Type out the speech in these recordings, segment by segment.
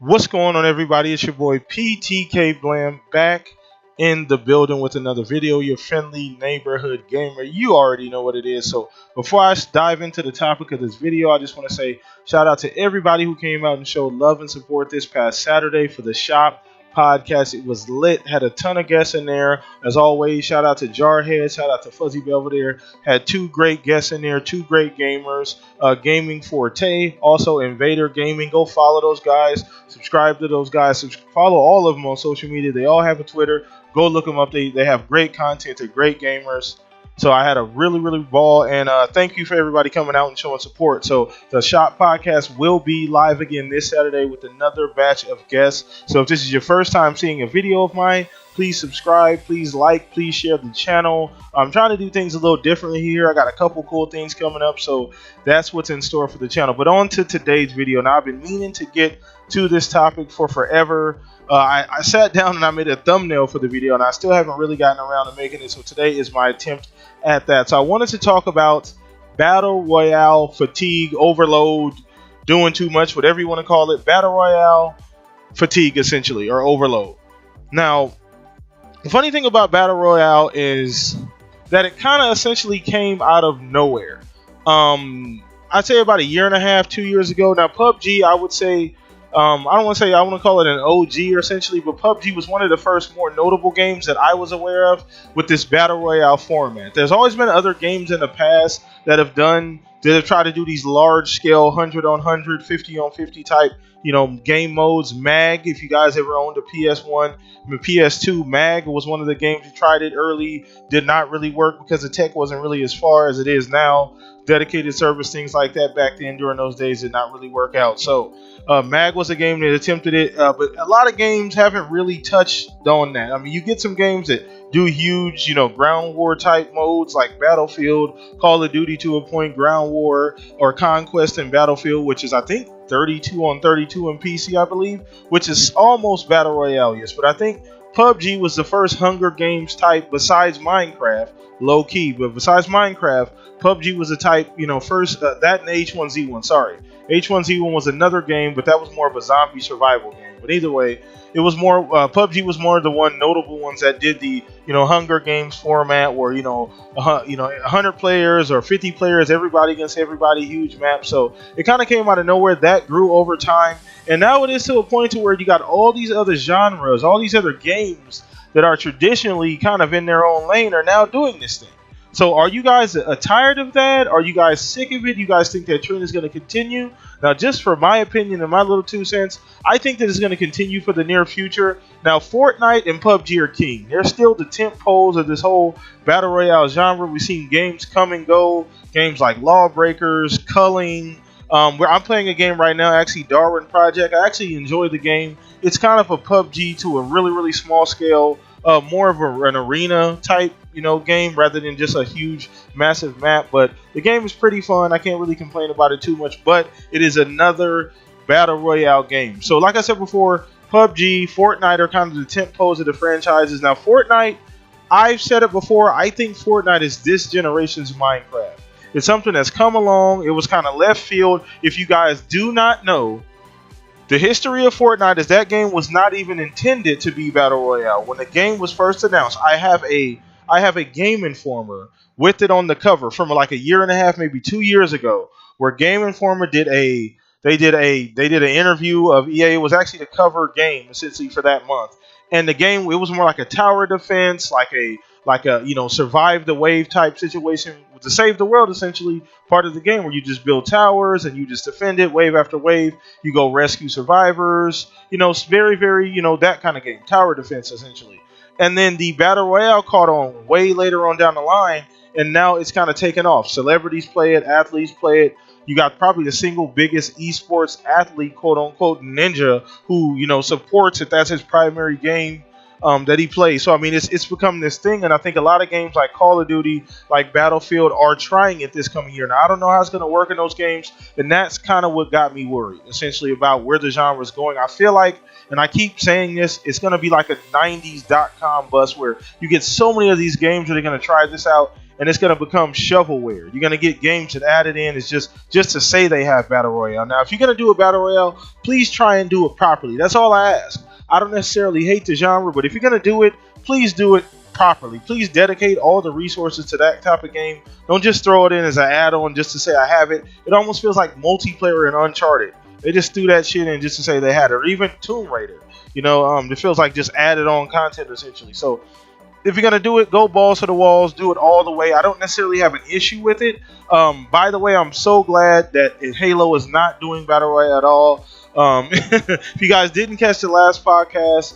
What's going on, everybody? It's your boy PTK Blam back in the building with another video. Your friendly neighborhood gamer. You already know what it is. So before I dive into the topic of this video, I just want to say shout out to everybody who came out and showed love and support this past Saturday for the shop podcast. It was lit, had a ton of guests in there. As always, shout out to Jarhead, shout out to Fuzzy Belvedere. Had two great guests in there, two great gamers. Gaming Forte, also Invader Gaming. Go follow those guys, subscribe to those guys, follow all of them on social media. They all have a Twitter. Go look them up. They have great content. They're great gamers. So I had a really ball, and thank you for everybody coming out and showing support. So the Shop Podcast will be live again this Saturday with another batch of guests. So if this is your first time seeing a video of mine, please subscribe, please like, please share the channel. I'm trying to do things a little differently here. I got a couple cool things coming up, so that's what's in store for the channel. But on to today's video. Now, I've been meaning to get to this topic for forever. I sat down and I made a thumbnail for the video, and I still haven't really gotten around to making it, so today is my attempt at that. So I wanted to talk about Battle Royale fatigue, overload, doing too much, whatever you want to call it. Battle Royale fatigue, essentially, or overload. Now, the funny thing about Battle Royale is that it kind of essentially came out of nowhere. I'd say about a year and a half, 2 years ago. Now, PUBG, I would say, I don't want to say I want to call it an OG or essentially, but PUBG was one of the first more notable games that I was aware of with this Battle Royale format. There's always been other games in the past that have tried to do these large scale 100 on 100, 50 on 50 type, game modes. MAG, if you guys ever owned a PS1, PS2, MAG was one of the games that tried it early, did not really work because the tech wasn't really as far as it is now. Dedicated service, things like that back then during those days did not really work out. So MAG was a game that attempted it, but a lot of games haven't really touched on that. I mean, you get some games that do huge, ground war type modes like Battlefield, Call of Duty to a point, Ground War, or Conquest and Battlefield, which is, I think, 32 on 32 in PC, I believe, which is almost Battle Royale, yes. But I think PUBG was the first Hunger Games type besides Minecraft, low key, but besides Minecraft, PUBG was a type, first, that and H1Z1, sorry. H1Z1 was another game, but that was more of a zombie survival game. But either way, it was more, PUBG was more of the one notable ones that did the, Hunger Games format where, 100 players or 50 players, everybody against everybody, huge map. So it kind of came out of nowhere. That grew over time. And now it is to a point to where you got all these other genres, all these other games that are traditionally kind of in their own lane are now doing this thing. So are you guys tired of that? Are you guys sick of it? You guys think that trend is going to continue? Now, just for my opinion and my little 2 cents, I think that it's going to continue for the near future. Now, Fortnite and PUBG are king. They're still the tent poles of this whole Battle Royale genre. We've seen games come and go. Games like Lawbreakers, Culling. Where I'm playing a game right now, actually Darwin Project. I actually enjoy the game. It's kind of a PUBG to a really small scale, more of an arena type, game rather than just a huge, massive map. But the game is pretty fun. I can't really complain about it too much. But it is another Battle Royale game. So like I said before, PUBG, Fortnite are kind of the tent poles of the franchises. Now Fortnite, I've said it before, I think Fortnite is this generation's Minecraft. It's something that's come along. It was kind of left field. If you guys do not know, the history of Fortnite is that game was not even intended to be Battle Royale. When the game was first announced, I have a Game Informer with it on the cover from like a year and a half, maybe 2 years ago, where Game Informer did an interview of EA. It was actually the cover game essentially for that month. And the game, it was more like a tower defense, like a survive the wave type situation to save the world, essentially part of the game where you just build towers and you just defend it wave after wave. You go rescue survivors, it's very that kind of game, tower defense essentially. And then the Battle Royale caught on way later on down the line, and now it's kind of taken off. Celebrities play it, athletes play it. You got probably the single biggest esports athlete, quote unquote, Ninja, who supports it. That's his primary game that he plays. So I mean, it's become this thing, and I think a lot of games like Call of Duty, like Battlefield, are trying it this coming year. Now I don't know how it's going to work in those games, and that's kind of what got me worried, essentially, about where the genre is going. I feel like, and I keep saying this, it's going to be like a 90s .com bust where you get so many of these games that are going to try this out, and it's going to become shovelware. You're going to get games that added in is just to say they have battle royale. Now, if you're going to do a battle royale, please try and do it properly. That's all I ask. I don't necessarily hate the genre, but if you're going to do it, please do it properly. Please dedicate all the resources to that type of game. Don't just throw it in as an add-on just to say I have it. It almost feels like multiplayer in Uncharted. They just threw that shit in just to say they had it. Or even Tomb Raider. It feels like just added on content essentially. So if you're going to do it, go balls to the walls. Do it all the way. I don't necessarily have an issue with it. By the way, I'm so glad that Halo is not doing Battle Royale at all. If you guys didn't catch the last podcast,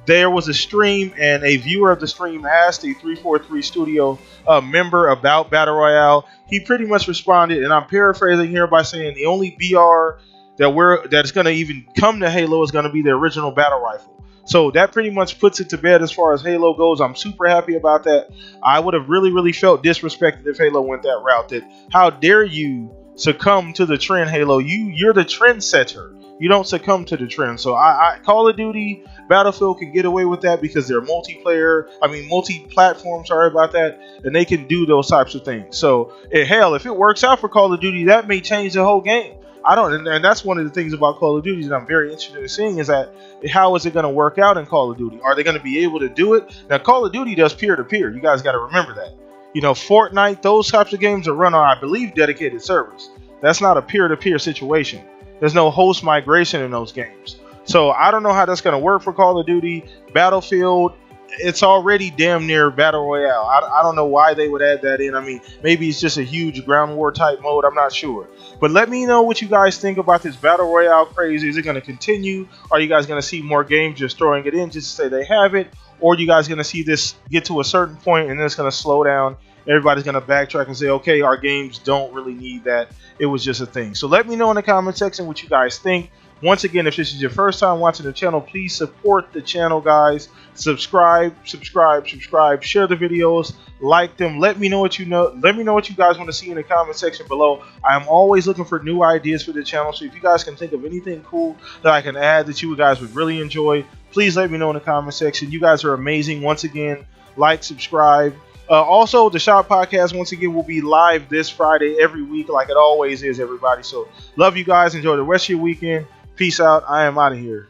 there was a stream and a viewer of the stream asked a 343 Studio member about Battle Royale. He pretty much responded, and I'm paraphrasing here by saying the only BR that's going to even come to Halo is going to be the original battle rifle. So that pretty much puts it to bed as far as Halo goes. I'm super happy about that. I would have really felt disrespected if Halo went that route. That how dare you succumb to the trend, Halo? You're the trendsetter. You don't succumb to the trend. So I Call of Duty, Battlefield can get away with that because they're multi-platform. Sorry about that, and they can do those types of things. So hell, if it works out for Call of Duty, that may change the whole game. And that's one of the things about Call of Duty that I'm very interested in seeing is that how is it going to work out in Call of Duty? Are they going to be able to do it? Now, Call of Duty does peer-to-peer. You guys got to remember that. Fortnite, those types of games are run on, I believe, dedicated servers. That's not a peer-to-peer situation. There's no host migration in those games. So I don't know how that's going to work for Call of Duty. Battlefield, it's already damn near Battle Royale. I don't know why they would add that in. I mean, maybe it's just a huge ground war type mode. I'm not sure. But let me know what you guys think about this Battle Royale craze. Is it going to continue? Are you guys going to see more games just throwing it in just to say they have it? Or are you guys going to see this get to a certain point and then it's going to slow down? Everybody's going to backtrack and say, okay, our games don't really need that. It was just a thing. So let me know in the comment section what you guys think. Once again, if this is your first time watching the channel, please support the channel, guys. Subscribe. Share the videos, like them. Let me know what you know. Let me know what you guys want to see in the comment section below. I am always looking for new ideas for the channel. So if you guys can think of anything cool that I can add that you guys would really enjoy, please let me know in the comment section. You guys are amazing. Once again, like, subscribe. Also, the Shop Podcast, once again, will be live this Friday every week like it always is, everybody. So love you guys. Enjoy the rest of your weekend. Peace out. I am out of here.